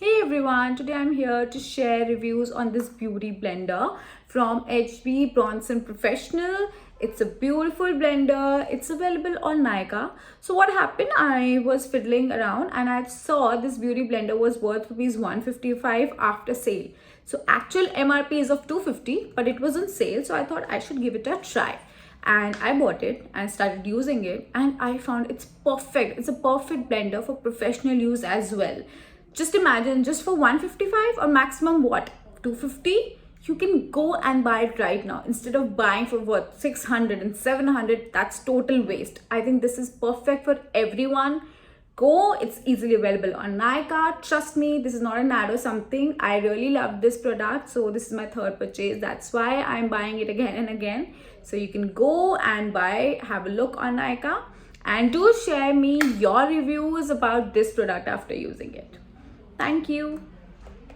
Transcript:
Hey everyone, today I'm here to share reviews on this beauty blender from Bronson Professional. It's a beautiful blender. It's available on Nykaa. So what happened, I was fiddling around and I saw this beauty blender was worth rupees 155 after sale. So actual MRP is of 250, but it was on sale, so I thought I should give it a try. And I bought it and started using it, and I found it's perfect. It's a perfect blender for professional use as well. Just imagine, just for 155 or maximum what, 250, you can go and buy it right now instead of buying for what, 600 and 700. That's total waste. I think this is perfect for everyone. Go, it's easily available on Nykaa. Trust me, this is not an ad or something. I really love this product, so this is my third purchase. That's why I'm buying it again and again. So you can go and buy, have a look on Nykaa, and do share me your reviews about this product after using it. Thank you.